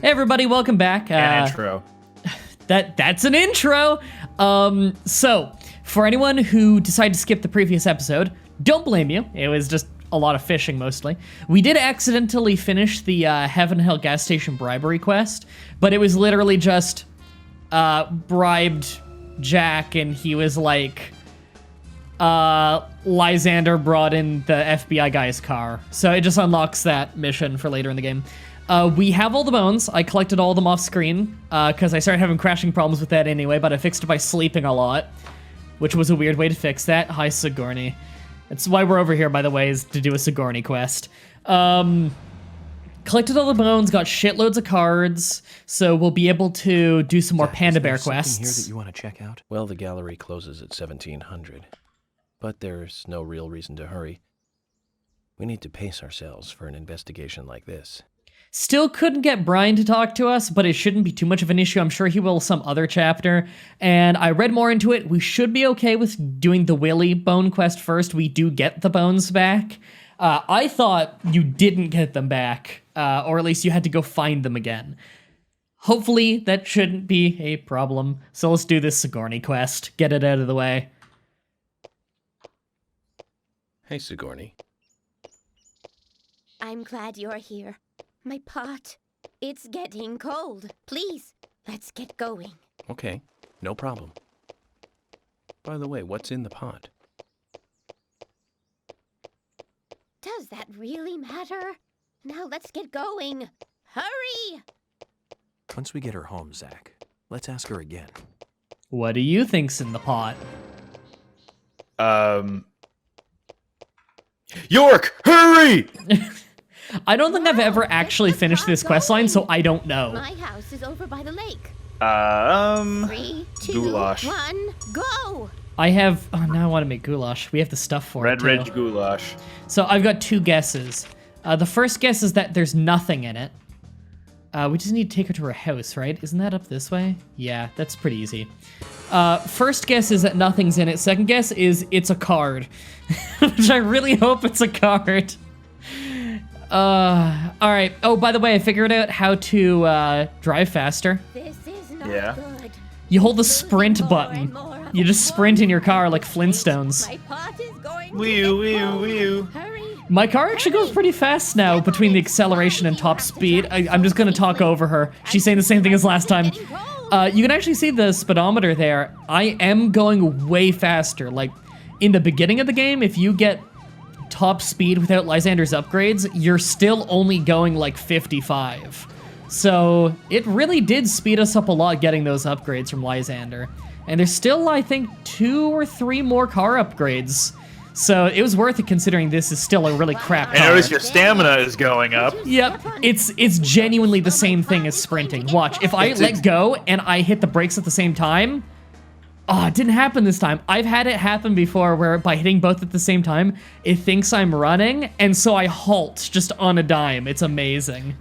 Hey everybody, welcome back. An intro. That's an intro. So for anyone who decided to skip the previous episode, don't blame you. It was just a lot of fishing mostly. We did accidentally finish the Heaven Hill gas station bribery quest, but it was literally just bribed Jack, and he was like, Lysander brought in the FBI guy's car. So it just unlocks that mission for later in the game. We have all the bones. I collected all of them off screen, because I started having crashing problems with that anyway, but I fixed it by sleeping a lot, which was a weird way to fix that. Hi, Sigourney. That's why we're over here, by the way, is to do a Sigourney quest. Collected all the bones, got shitloads of cards, so we'll be able to do some more Panda Bear quests. Here that you want to check out? Well, the gallery closes at 1700, but there's no real reason to hurry. We need to pace ourselves for an investigation like this. Still couldn't get Brian to talk to us, but it shouldn't be too much of an issue. I'm sure he will some other chapter. And I read more into it. We should be okay with doing the Willy bone quest first. We do get the bones back. I thought you didn't get them back, or at least you had to go find them again. Hopefully that shouldn't be a problem. So let's do this Sigourney quest. Get it out of the way. Hey, Sigourney. I'm glad you're here. My pot, it's getting cold. Please, let's get going. Okay, no problem. By the way, what's in the pot? Does that really matter? Now let's get going. Hurry! Once we get her home, Zach, let's ask her again. What do you think's in the pot? York, hurry! I don't think I've ever actually finished this questline, so I don't know. My house is over by the lake. 3, 2, goulash. 1, go! I have... Oh, now I want to make goulash. We have the stuff for Red it, too. Ridge goulash. So I've got two guesses. The first guess is that there's nothing in it. We just need to take her to her house, right? Isn't that up this way? Yeah, that's pretty easy. First guess is that nothing's in it. Second guess is it's a card. Which I really hope it's a card. Alright. Oh, by the way, I figured out how to drive faster. This is not good. You hold the sprint button. You just sprint in your car like Flintstones. My pot is going Wee-oo. Hurry! My car actually goes pretty fast now between the acceleration and top speed. I'm just gonna talk over her. She's saying the same thing as last time. You can actually see the speedometer there. I am going way faster. Like, in the beginning of the game, if you get top speed without Lysander's upgrades, you're still only going like 55. So it really did speed us up a lot getting those upgrades from Lysander. And there's still, I think, 2 or 3 more car upgrades. So it was worth it considering this is still a really crap car. I notice your stamina is going up. Yep, it's genuinely the same thing as sprinting. Watch, if I let go and I hit the brakes at the same time, oh, it didn't happen this time. I've had it happen before where by hitting both at the same time, it thinks I'm running, and so I halt just on a dime. It's amazing.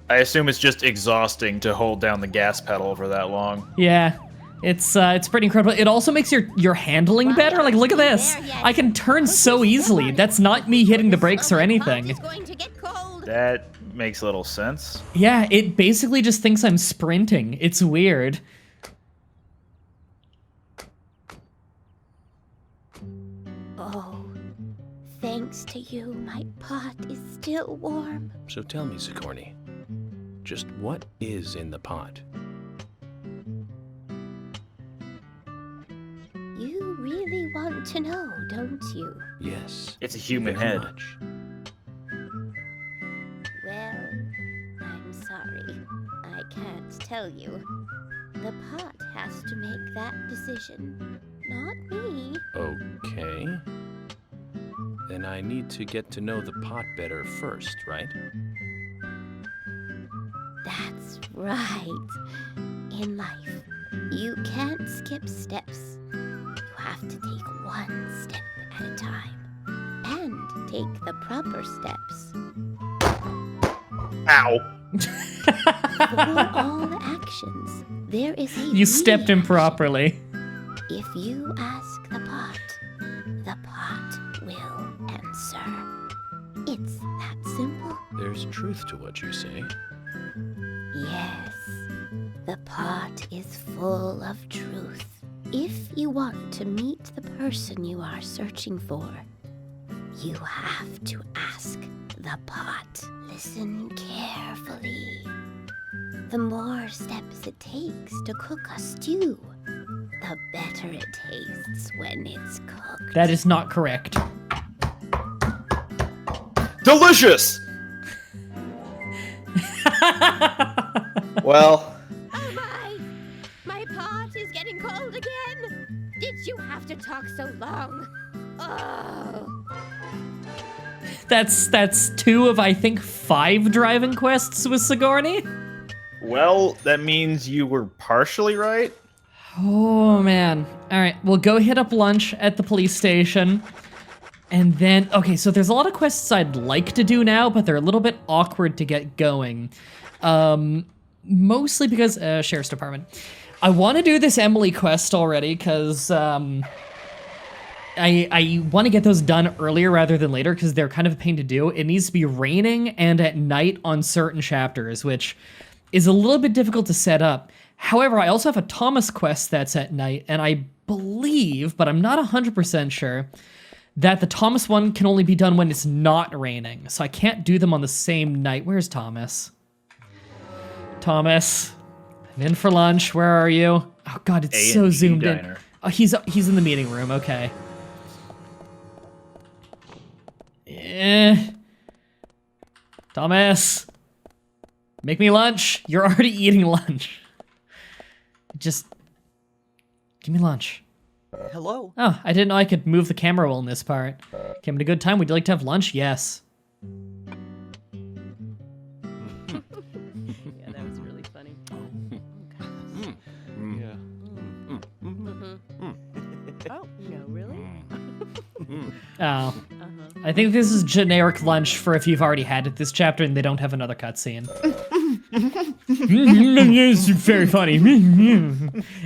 I assume it's just exhausting to hold down the gas pedal for that long. Yeah, it's pretty incredible. It also makes your handling better. Like, look at this. I can turn so easily. That's not me hitting the brakes or anything. That makes little sense. Yeah, it basically just thinks I'm sprinting. It's weird. Oh, thanks to you, my pot is still warm. So tell me, Sigourney, just what is in the pot? You really want to know, don't you? Yes. It's a human very head. much. Well, I'm sorry. I can't tell you. The pot has to make that decision, not me. Okay. Then I need to get to know the pot better first, right? That's right. In life, you can't skip steps. You have to take one step at a time. And take the proper steps. Ow. For all actions, there is a You stepped reaction. improperly. If you ask the pot will answer. It's that simple. There's truth to what you say. Yes, the pot is full of truth. If you want to meet the person you are searching for, you have to ask the pot. Listen carefully. The more steps it takes to cook a stew, the better it tastes when it's cooked. That is not correct. Delicious! Well, Oh my pot is getting cold again. Did you have to talk so long? Oh. That's 2 of, I think, 5 driving quests with Sigourney. that means you were partially right. Oh, man. All right, we'll go hit up lunch at the police station. And then, okay, so there's a lot of quests I'd like to do now, but they're a little bit awkward to get going. Mostly because, Sheriff's Department. I want to do this Emily quest already, because, I want to get those done earlier rather than later, because they're kind of a pain to do. It needs to be raining and at night on certain chapters, which is a little bit difficult to set up. However, I also have a Thomas quest that's at night, and I believe, but I'm not 100% sure, that the Thomas one can only be done when it's not raining, so I can't do them on the same night. Where's Thomas? Thomas, I'm in for lunch. Where are you? Oh God, it's so A&G zoomed diner. in. Oh, he's in the meeting room. Okay. Thomas, make me lunch. You're already eating lunch. Just give me lunch. Hello? Oh, I didn't know I could move the camera well in this part. Came at a good time. Would you like to have lunch? Yes. Yeah, that was really funny. Oh, no, really? Oh. I think this is generic lunch for if you've already had it this chapter and they don't have another cutscene. It's very funny.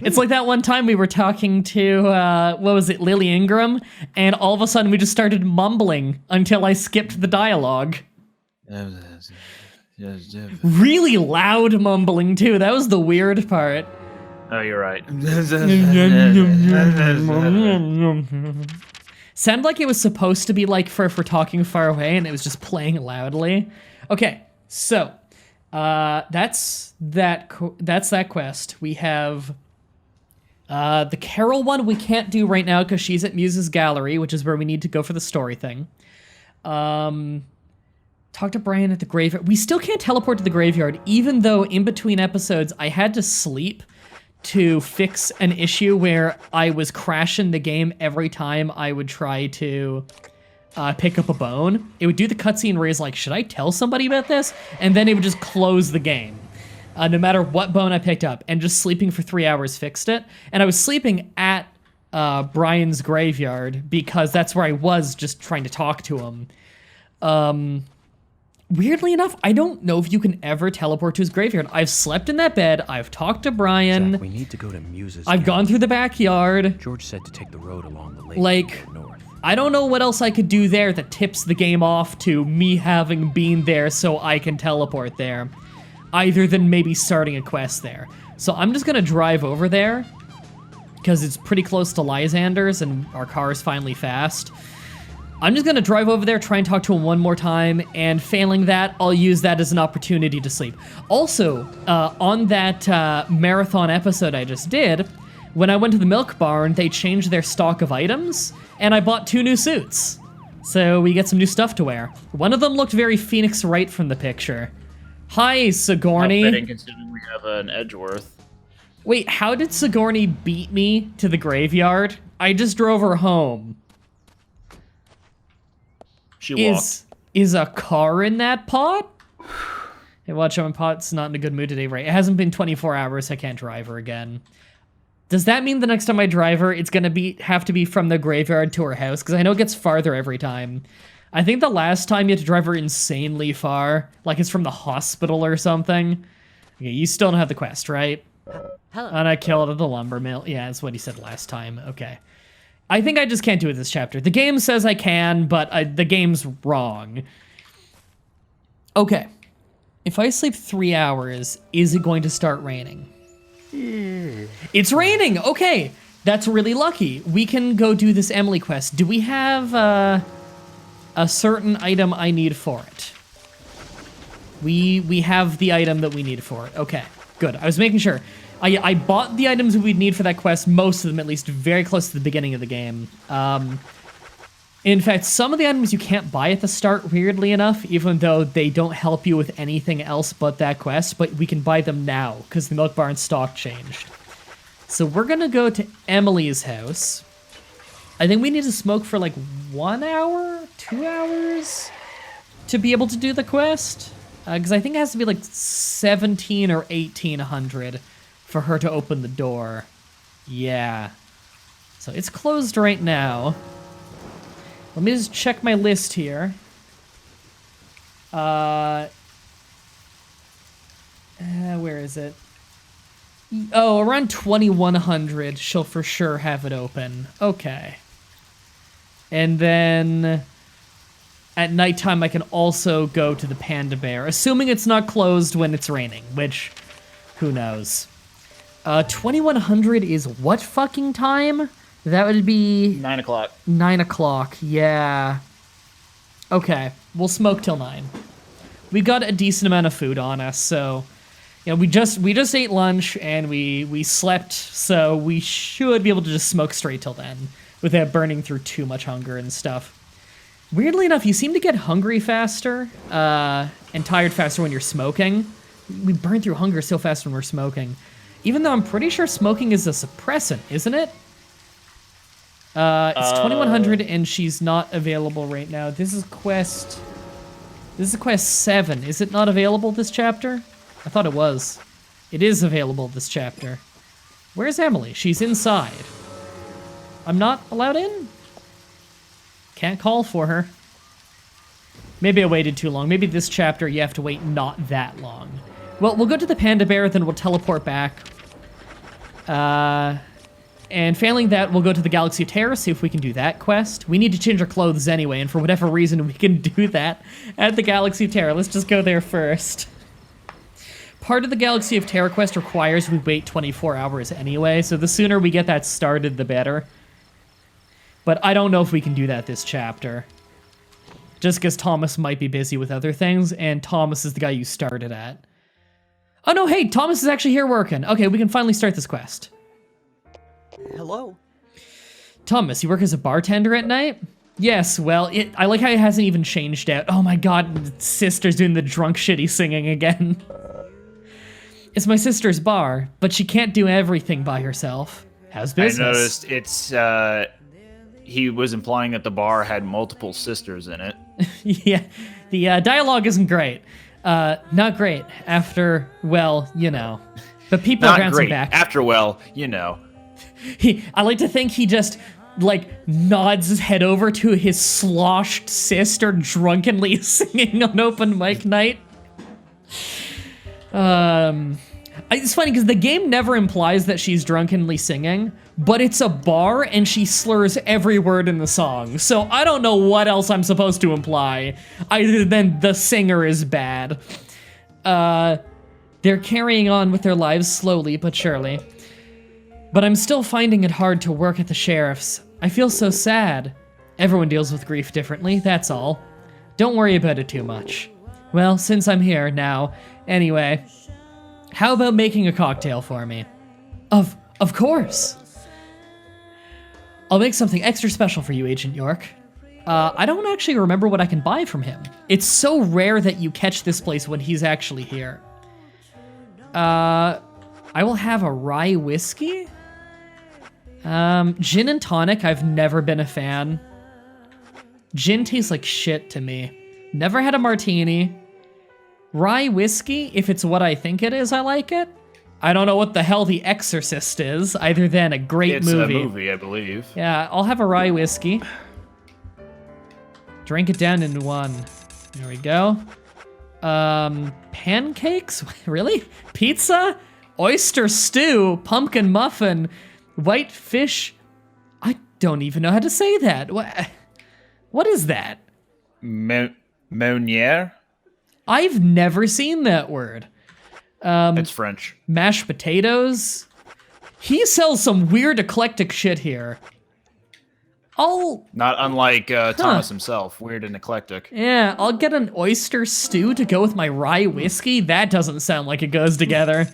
It's like that one time we were talking to, what was it, Lily Ingram, and all of a sudden we just started mumbling until I skipped the dialogue. Really loud mumbling, too. That was the weird part. Oh, you're right. Sounded like it was supposed to be like for if we're talking far away, and it was just playing loudly. Okay, so that's that quest. We have the Carol one we can't do right now because she's at Muse's Gallery, which is where we need to go for the story thing. Talk to Brian at the graveyard. We still can't teleport to the graveyard, even though in between episodes I had to sleep to fix an issue where I was crashing the game every time I would try to pick up a bone. It would do the cutscene where he's like, should I tell somebody about this? And then it would just close the game, no matter what bone I picked up. And just sleeping for 3 hours fixed it. And I was sleeping at Brian's graveyard because that's where I was just trying to talk to him. Weirdly enough, I don't know if you can ever teleport to his graveyard. I've slept in that bed. I've talked to Brian. Zach, we need to go to Muse's. I've gone through the backyard. George said to take the road along the lake. Like, north. I don't know what else I could do there that tips the game off to me having been there so I can teleport there, other than maybe starting a quest there. So I'm just gonna drive over there because it's pretty close to Lysander's and our car is finally fast. I'm just gonna drive over there, try and talk to him one more time, and failing that, I'll use that as an opportunity to sleep. Also, on that marathon episode I just did, when I went to the milk barn, they changed their stock of items, and I bought 2 new suits. So we get some new stuff to wear. One of them looked very Phoenix Wright from the picture. Hi, Sigourney. Not fitting considering we have an Edgeworth. Wait, how did Sigourney beat me to the graveyard? I just drove her home. She walked. Is a car in that pot? Hey, watch out, my pot's not in a good mood today, right? It hasn't been 24 hours, I can't drive her again. Does that mean the next time I drive her, it's gonna have to be from the graveyard to her house? Because I know it gets farther every time. I think the last time you had to drive her insanely far, like it's from the hospital or something. Okay, you still don't have the quest, right? Hello. And I killed at the lumber mill. Yeah, that's what he said last time. Okay. I think I just can't do it this chapter. The game says I can, but the game's wrong. Okay. If I sleep 3 hours, is it going to start raining? It's raining! Okay, that's really lucky. We can go do this Emily quest. Do we have a certain item I need for it? We have the item that we need for it. Okay, good. I was making sure. I bought the items we'd need for that quest, most of them at least, very close to the beginning of the game. In fact, some of the items you can't buy at the start, weirdly enough, even though they don't help you with anything else but that quest, but we can buy them now, because the milk barn stock changed. So we're gonna go to Emily's house. I think we need to smoke for like 1 hour, 2 hours to be able to do the quest. Because I think it has to be like 17 or 1800 for her to open the door. Yeah. So it's closed right now. Let me just check my list here. Where is it? Oh, around 2100 she'll for sure have it open. Okay. And then at nighttime I can also go to the Panda Bear, assuming it's not closed when it's raining, which, who knows. 2100 is what fucking time? That would be 9 o'clock. 9 o'clock, yeah. Okay, we'll smoke till 9. We've got a decent amount of food on us, so you know, we just ate lunch and we slept, so we should be able to just smoke straight till then without burning through too much hunger and stuff. Weirdly enough, you seem to get hungry faster and tired faster when you're smoking. We burn through hunger so fast when we're smoking. Even though I'm pretty sure smoking is a suppressant, isn't it? It's 2100 and she's not available right now. This is quest 7. Is it not available this chapter? I thought it was. It is available this chapter. Where's Emily? She's inside. I'm not allowed in? Can't call for her. Maybe I waited too long. Maybe this chapter you have to wait not that long. Well, we'll go to the Panda Bear, then we'll teleport back. And failing that, we'll go to the Galaxy of Terror, see if we can do that quest. We need to change our clothes anyway, and for whatever reason, we can do that at the Galaxy of Terror. Let's just go there first. Part of the Galaxy of Terror quest requires we wait 24 hours anyway, so the sooner we get that started, the better. But I don't know if we can do that this chapter. Just because Thomas might be busy with other things, and Thomas is the guy you started at. Oh no, hey, Thomas is actually here working. Okay, we can finally start this quest. Hello. Thomas, you work as a bartender at night? Yes, well, I like how it hasn't even changed out. Oh my god, sister's doing the drunk shitty singing again. It's my sister's bar, but she can't do everything by herself. How's business? I noticed it's, he was implying that the bar had multiple sisters in it. Yeah, the dialogue isn't great. Not great after, well, you know. But people are bouncing back. After, well, you know. I like to think he just, like, nods his head over to his sloshed sister drunkenly singing on open mic night. It's funny because the game never implies that she's drunkenly singing, but it's a bar and she slurs every word in the song. So I don't know what else I'm supposed to imply, other than the singer is bad. They're carrying on with their lives slowly but surely. But I'm still finding it hard to work at the sheriff's. I feel so sad. Everyone deals with grief differently, that's all. Don't worry about it too much. Well, since I'm here now, anyway, how about making a cocktail for me? Of course. I'll make something extra special for you, Agent York. I don't actually remember what I can buy from him. It's so rare that you catch this place when he's actually here. I will have a rye whiskey. Gin and tonic, I've never been a fan. Gin tastes like shit to me. Never had a martini. Rye whiskey, if it's what I think it is, I like it. I don't know what the hell The Exorcist is, other than a great movie. It's a movie, I believe. Yeah, I'll have a rye whiskey. Drink it down into one. There we go. Pancakes? Really? Pizza? Oyster stew? Pumpkin muffin? White fish? I don't even know how to say that. What is that? Meunier? I've never seen that word. It's French. Mashed potatoes. He sells some weird eclectic shit here. Not unlike Thomas himself, weird and eclectic. Yeah, I'll get an oyster stew to go with my rye whiskey. That doesn't sound like it goes together.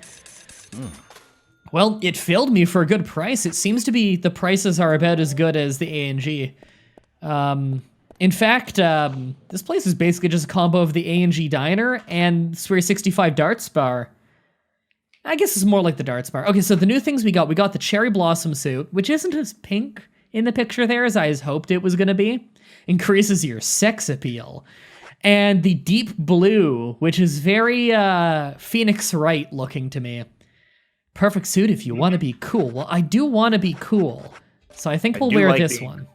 Well, it filled me for a good price. It seems to be the prices are about as good as the A&G. In fact, this place is basically just a combo of the A&G Diner and Sphere 65 Darts Bar. I guess it's more like the Darts Bar. Okay, so the new things we got the Cherry Blossom suit, which isn't as pink in the picture there as I hoped it was going to be. Increases your sex appeal. And the Deep Blue, which is very Phoenix Wright looking to me. Perfect suit if you want to be cool. Well, I do want to be cool. So I think we'll wear this one.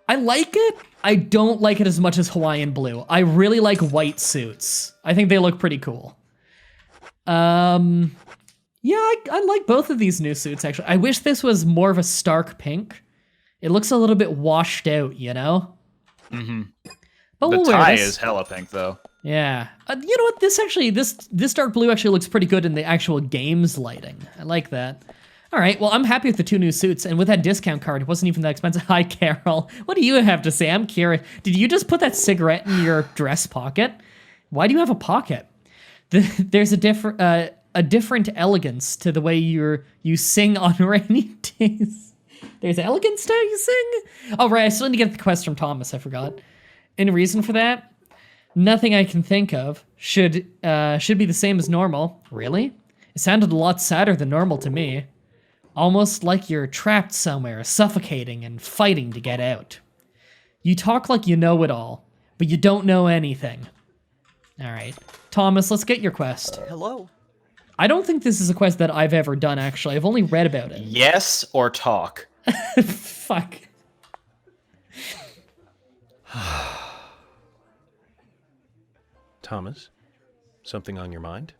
I like it. I don't like it as much as Hawaiian Blue. I really like white suits. I think they look pretty cool. Yeah, I like both of these new suits, actually. I wish this was more of a stark pink. It looks a little bit washed out, you know? Mm-hmm. But the we'll wear tie this. is hella pink, though. Yeah. You know what? This dark blue actually looks pretty good in the actual game's lighting. I like that. All right, well, I'm happy with the two new suits, and with that discount card, it wasn't even that expensive. Hi, Carol. What do you have to say? I'm curious. Did you just put that cigarette in your dress pocket? Why do you have a pocket? There's a different elegance to the way you sing on rainy days. There's elegance to how you sing? Oh, right, I still need to get the quest from Thomas, I forgot. Any reason for that? Nothing I can think of. Should be the same as normal. Really? It sounded a lot sadder than normal to me. Almost like you're trapped somewhere, suffocating and fighting to get out. You talk like you know it all, but you don't know anything. All right. Thomas, let's get your quest. Hello. I don't think this is a quest that I've ever done, actually. I've only read about it. Yes or talk? Fuck. Thomas, something on your mind?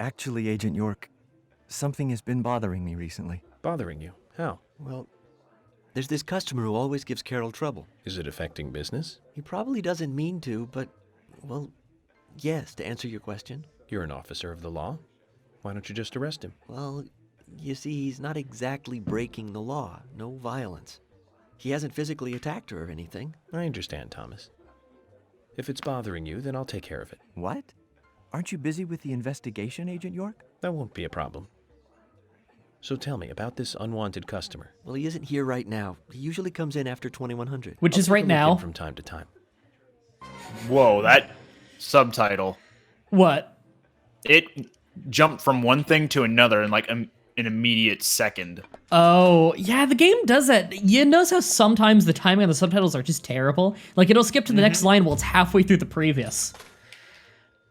Actually, Agent York, something has been bothering me recently. Bothering you? How? Well, there's this customer who always gives Carol trouble. Is it affecting business? He probably doesn't mean to, but, well, yes, to answer your question. You're an officer of the law. Why don't you just arrest him? Well, you see, he's not exactly breaking the law. No violence. He hasn't physically attacked her or anything. I understand, Thomas. If it's bothering you, then I'll take care of it. What? Aren't you busy with the investigation, Agent York? That won't be a problem. So tell me about this unwanted customer. Well, he isn't here right now. He usually comes in after 2100. Which is I'll right take a look in now. from time to time. Whoa, that subtitle. What? It jumped from one thing to another in like an immediate second. Oh, yeah, the game does that. You notice how sometimes the timing of the subtitles are just terrible? Like, it'll skip to the next line while it's halfway through the previous.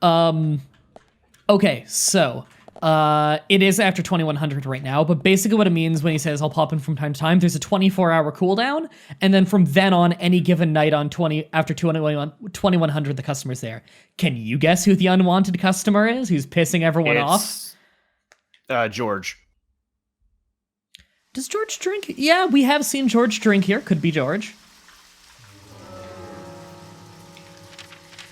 Okay, so, it is after 2100 right now, but basically what it means when he says, I'll pop in from time to time, there's a 24-hour cooldown, and then from then on, any given night on after 2100, the customer's there. Can you guess who the unwanted customer is, who's pissing everyone off? George. Does George drink? Yeah, we have seen George drink here. Could be George.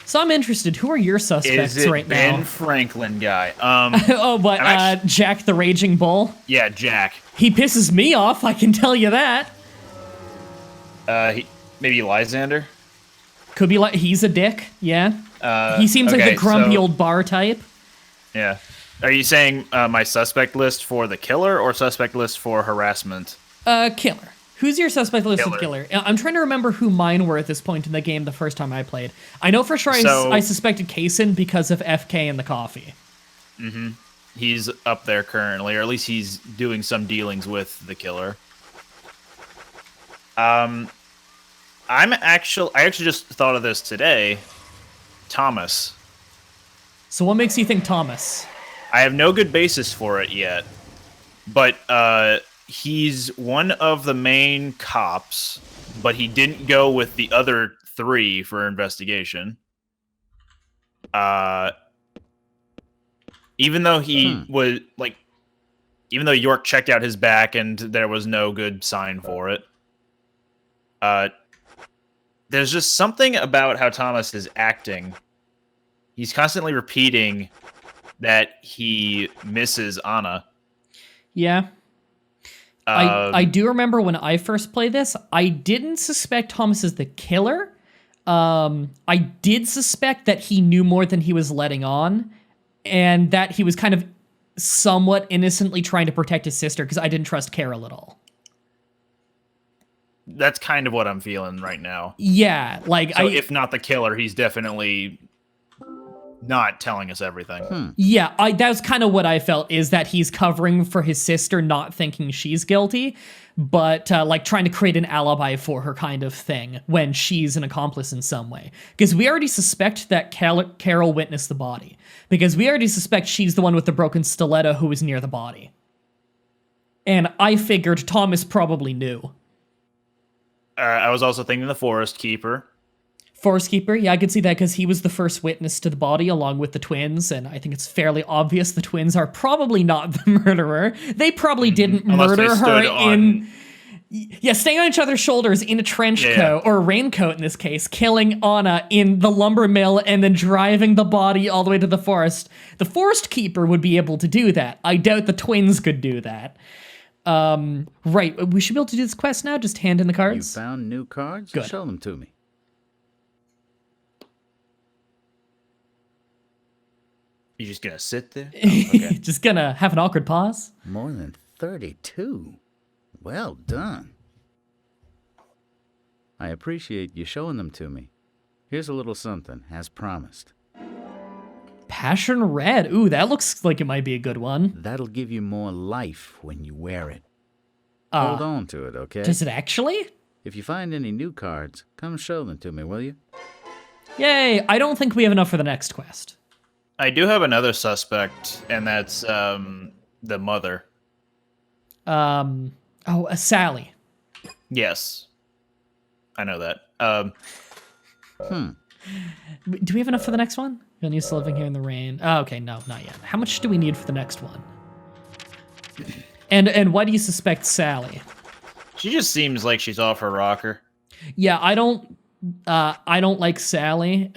So I'm interested. Who are your suspects Is it right Ben now? Franklin guy? Oh, but Jack the Raging Bull? Yeah, Jack. He pisses me off, I can tell you that. Maybe Lysander? Could be like, he's a dick, yeah. He seems like okay, the grumpy so- old bar type. Yeah. Are you saying my suspect list for the killer or suspect list for harassment? Killer. Who's your suspect list of Killer. killer? I'm trying to remember who mine were at this point in the game the first time I played. I know for sure I suspected Kaysen because of FK and the coffee. Mm-hmm. He's up there currently, or at least he's doing some dealings with the killer. I actually just thought of this today. Thomas. So what makes you think Thomas? I have no good basis for it yet, but he's one of the main cops, but he didn't go with the other three for investigation. Even though he was like, even though York checked out his back and there was no good sign for it, there's just something about how Thomas is acting He's constantly repeating that he misses Anna. Yeah. I do remember when I first played this, I didn't suspect Thomas as the killer. I did suspect that he knew more than he was letting on, and that he was kind of somewhat innocently trying to protect his sister, because I didn't trust Carol at all. That's kind of what I'm feeling right now. Yeah, like So if not the killer, he's definitely not telling us everything. Yeah, that was kind of what I felt, is that he's covering for his sister, not thinking she's guilty, but like trying to create an alibi for her kind of thing when she's an accomplice in some way. Because we already suspect that Carol witnessed the body. Because we already suspect she's the one with the broken stiletto who was near the body. And I figured Thomas probably knew. I was also thinking the Forest Keeper. Forest Keeper, yeah, I could see that because he was the first witness to the body along with the twins, and I think it's fairly obvious the twins are probably not the murderer. They probably didn't murder her in... Yeah, staying on each other's shoulders in a trench coat, or a raincoat in this case, killing Anna in the lumber mill and then driving the body all the way to the forest. The Forest Keeper would be able to do that. I doubt the twins could do that. Right, we should be able to do this quest now, just hand in the cards. You found new cards? Good. Show them to me. You just gonna sit there? Oh, okay. Just gonna have an awkward pause. More than 32. Well done. I appreciate you showing them to me. Here's a little something, as promised. Passion Red. Ooh, that looks like it might be a good one. That'll give you more life when you wear it. Hold on to it, okay? Does it actually? If you find any new cards, come show them to me, will you? Yay, I don't think we have enough for the next quest. I do have another suspect, and that's the mother. Sally. Yes. I know that. Do we have enough for the next one? You're used to living here in the rain. Oh, okay, no, not yet. How much do we need for the next one? And why do you suspect Sally? She just seems like she's off her rocker. Yeah, I don't like Sally.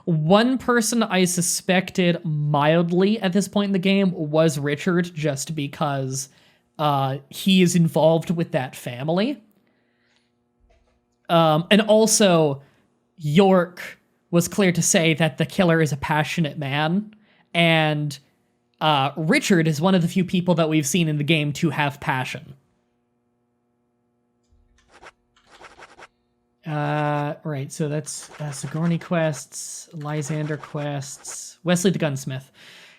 One person I suspected mildly at this point in the game was Richard, just because he is involved with that family. And also, York was clear to say that the killer is a passionate man, and Richard is one of the few people that we've seen in the game to have passion. Right, so that's Sigourney quests, Lysander quests, Wesley the Gunsmith.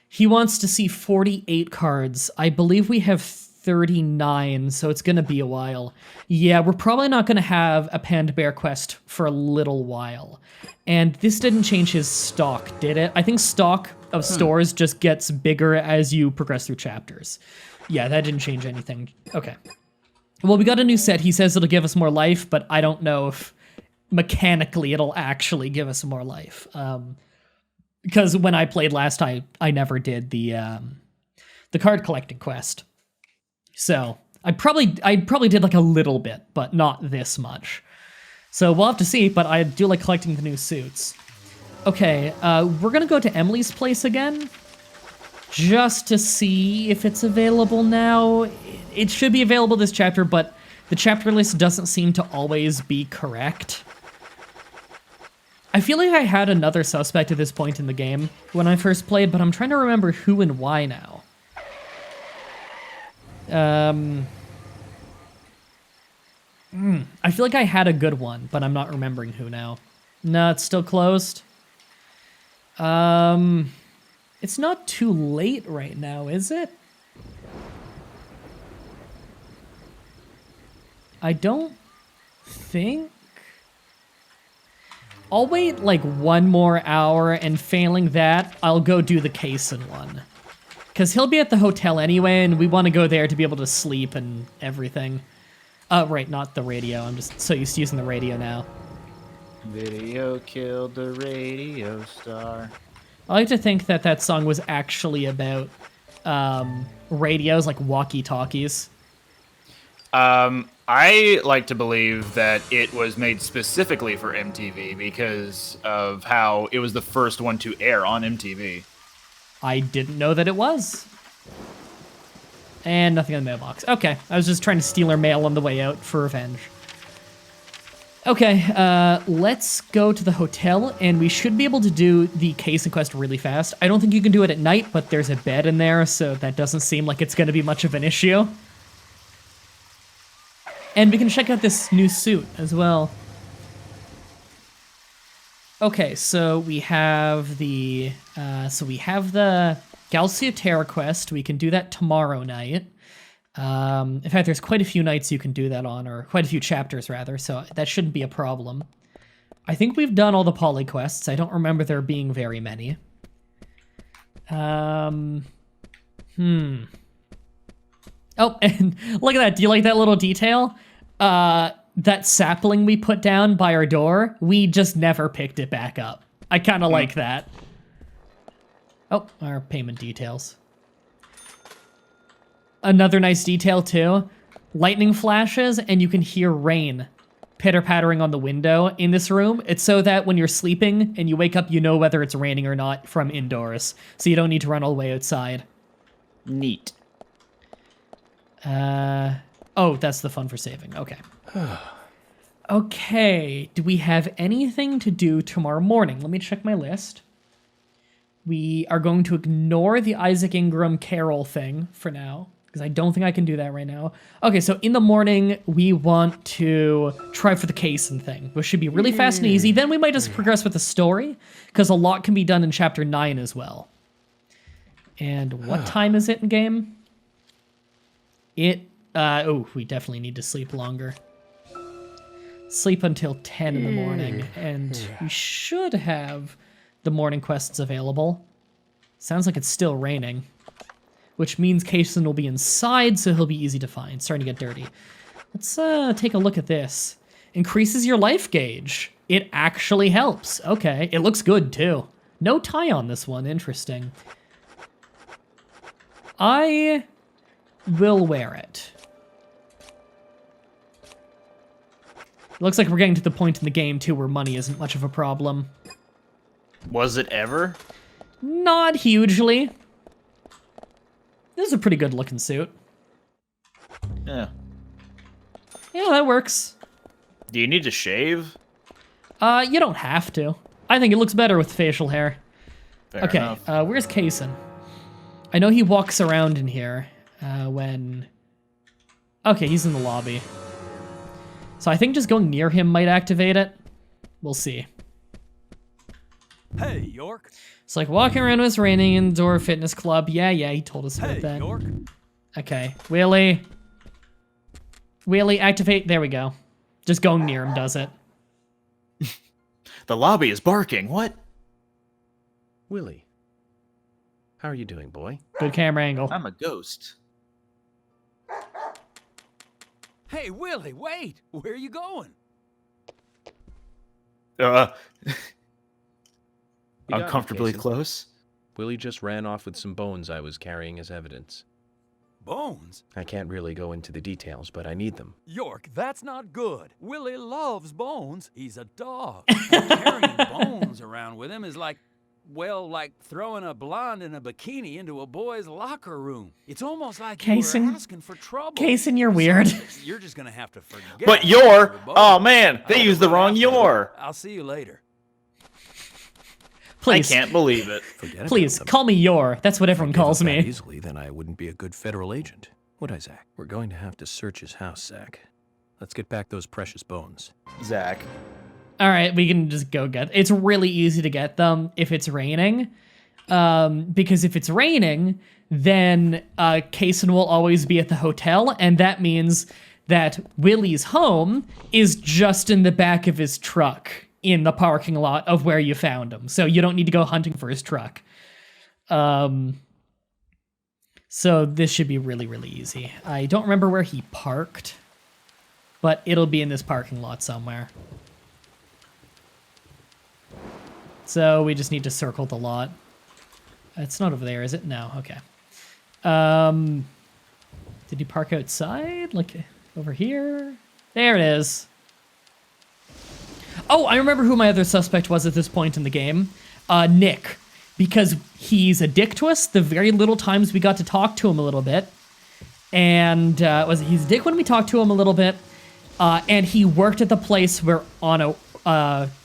He wants to see 48 cards. I believe we have 39, so it's gonna be a while. Yeah, we're probably not gonna have a Panned Bear quest for a little while. And this didn't change his stock, did it? I think stock of stores just gets bigger as you progress through chapters. Yeah, that didn't change anything. Okay. Well, we got a new set. He says it'll give us more life, but I don't know if mechanically it'll actually give us more life. Because when I played last, I never did the card collecting quest. So I probably did like a little bit, but not this much. So we'll have to see, but I do like collecting the new suits. Okay, we're gonna go to Emily's place again, just to see if it's available now. It should be available this chapter, but the chapter list doesn't seem to always be correct. I feel like I had another suspect at this point in the game when I first played, but I'm trying to remember who and why now. I feel like I had a good one, but I'm not remembering who now. No, it's still closed. It's not too late right now, is it? I don't think. I'll wait like one more hour, and failing that, I'll go do the Kaysen one. Because he'll be at the hotel anyway, and we want to go there to be able to sleep and everything. Right, not the radio. I'm just so used to using the radio now. Video killed the radio star. I like to think that that song was actually about radios, like walkie-talkies. I like to believe that it was made specifically for MTV because of how it was the first one to air on MTV. I didn't know that it was. And nothing on the mailbox. Okay, I was just trying to steal her mail on the way out for revenge. Okay, let's go to the hotel, and we should be able to do the case and quest really fast. I don't think you can do it at night, but there's a bed in there, so that doesn't seem like it's going to be much of an issue. And we can check out this new suit as well. Okay, so we have the Galcia Terra quest. We can do that tomorrow night. In fact, there's quite a few nights you can do that on, or quite a few chapters, rather, so that shouldn't be a problem. I think we've done all the poly quests. I don't remember there being very many. Oh, and look at that. Do you like that little detail? That sapling we put down by our door, we just never picked it back up. I kind of like that. Oh, our payment details. Another nice detail, too. Lightning flashes, and you can hear rain pitter-pattering on the window in this room. It's so that when you're sleeping and you wake up, you know whether it's raining or not from indoors. So you don't need to run all the way outside. Neat. Oh, that's the fun for saving. Okay. Okay, do we have anything to do tomorrow morning? Let me check my list. We are going to ignore the Isaac Ingram Carol thing for now, because I don't think I can do that right now. Okay, so in the morning, we want to try for the Kaysen thing, which should be really fast and easy. Then we might just progress with the story, because a lot can be done in Chapter 9 as well. And what time is it in game? We definitely need to sleep longer. Sleep until 10 in the morning, and we should have the morning quests available. Sounds like it's still raining, which means Kaysen will be inside, so he'll be easy to find. Starting to get dirty. Let's take a look at this. Increases your life gauge. It actually helps. Okay, it looks good too. No tie on this one. Interesting. I will wear it. Looks like we're getting to the point in the game, too, where money isn't much of a problem. Was it ever? Not hugely. This is a pretty good-looking suit. Yeah. Yeah, that works. Do you need to shave? You don't have to. I think it looks better with facial hair. Fair okay, enough. Where's Kaysen? I know he walks around in here when... Okay, he's in the lobby. So I think just going near him might activate it. We'll see. Hey, York. It's like walking around when it's raining indoor fitness club. Yeah, he told us about that. York. Okay, Willie. Willie, activate. There we go. Just going near him does it. The lobby is barking. What? Willie, how are you doing, boy? Good camera angle. I'm a ghost. Hey, Willie, wait! Where are you going? Uncomfortably close. Willie just ran off with some bones I was carrying as evidence. Bones? I can't really go into the details, but I need them. York, that's not good. Willie loves bones. He's a dog. Carrying bones around with him is like throwing a blonde in a bikini into a boy's locker room. It's almost like you were asking for trouble. Kaysen, you're weird. You're just gonna have to forget. But you're... Oh, man. They used the wrong you're. I'll see you later. Please. I can't believe it. Please, call me Yor. That's what everyone calls me. Easily, then I wouldn't be a good federal agent, would I, Zach? We're going to have to search his house, Zach. Let's get back those precious bones. Zach. All right, we can just go get... It's really easy to get them if it's raining. Because if it's raining, then Kaysen will always be at the hotel, and that means that Willie's home is just in the back of his truck in the parking lot of where you found him. So you don't need to go hunting for his truck. So this should be really, really easy. I don't remember where he parked, but it'll be in this parking lot somewhere. So we just need to circle the lot. It's not over there, is it? No, okay. Did he park outside? Like Over here. There it is. Oh, I remember who my other suspect was at this point in the game. Nick. Because he's a dick to us the very little times we got to talk to him a little bit. And he's a dick when we talked to him a little bit. And he worked at the place where Anna...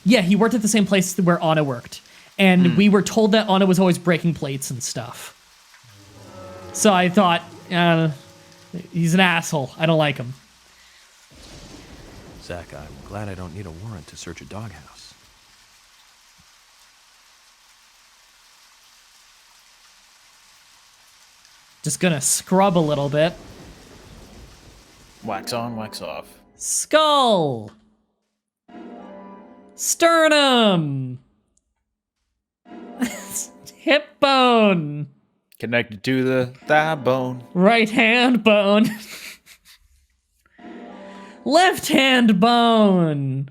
he worked at the same place where Anna worked. And we were told that Anna was always breaking plates and stuff. So I thought, he's an asshole. I don't like him. Zach, I'm glad I don't need a warrant to search a doghouse. Just gonna scrub a little bit. Wax on, wax off. Skull! Sternum! Hip bone! Connected to the thigh bone. Right hand bone. Left hand bone.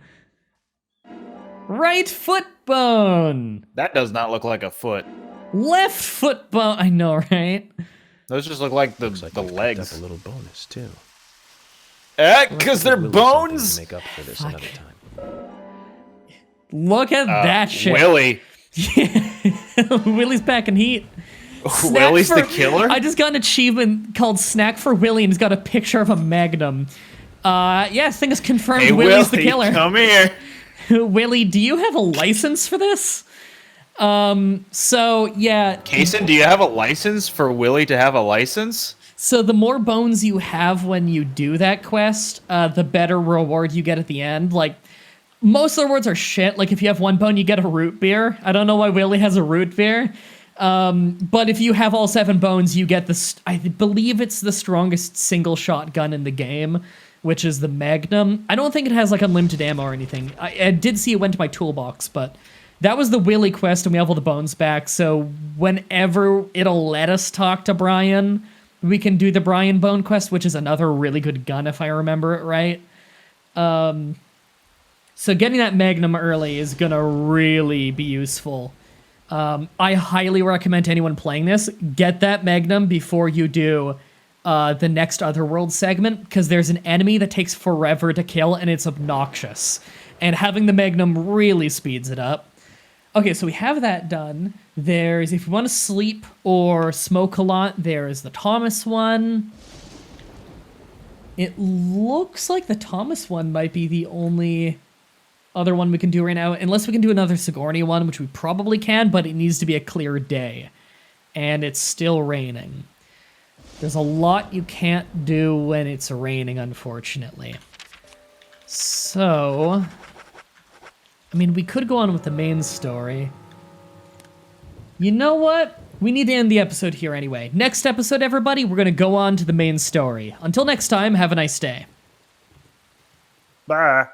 Right foot bone. That does not look like a foot. Left foot bone. I know, right? Those just look like the Up legs. a little bonus too. Because they're bones. Make up for this another time. Look at that shit. Willie. Willie's packing heat. Willie's the killer? I just got an achievement called Snack for Willie, and it's got a picture of a Magnum. This thing is confirmed. Hey, Willie's Willie, the killer. Come here. Willie, do you have a license for this? Kason, do you have a license for Willie to have a license? So the more bones you have when you do that quest, the better reward you get at the end. Like, most of the rewards are shit. Like, if you have one bone, you get a root beer. I don't know why Willie has a root beer. But if you have all 7 bones, you get I believe it's the strongest single shotgun in the game, which is the Magnum. I don't think it has, like, unlimited ammo or anything. I did see it went to my toolbox, but that was the Willie quest, and we have all the bones back. So whenever it'll let us talk to Brian, we can do the Brian Bone quest, which is another really good gun, if I remember it right. So getting that Magnum early is gonna really be useful. I highly recommend to anyone playing this, get that Magnum before you do the next Otherworld segment, because there's an enemy that takes forever to kill, and it's obnoxious. And having the Magnum really speeds it up. Okay, so we have that done. There's, if you want to sleep or smoke a lot, there's the Thomas one. It looks like the Thomas one might be the only other one we can do right now, unless we can do another Sigourney one, which we probably can, but it needs to be a clear day. And it's still raining. There's a lot you can't do when it's raining, unfortunately. So, I mean, we could go on with the main story. You know what? We need to end the episode here anyway. Next episode, everybody, we're going to go on to the main story. Until next time, have a nice day. Bye.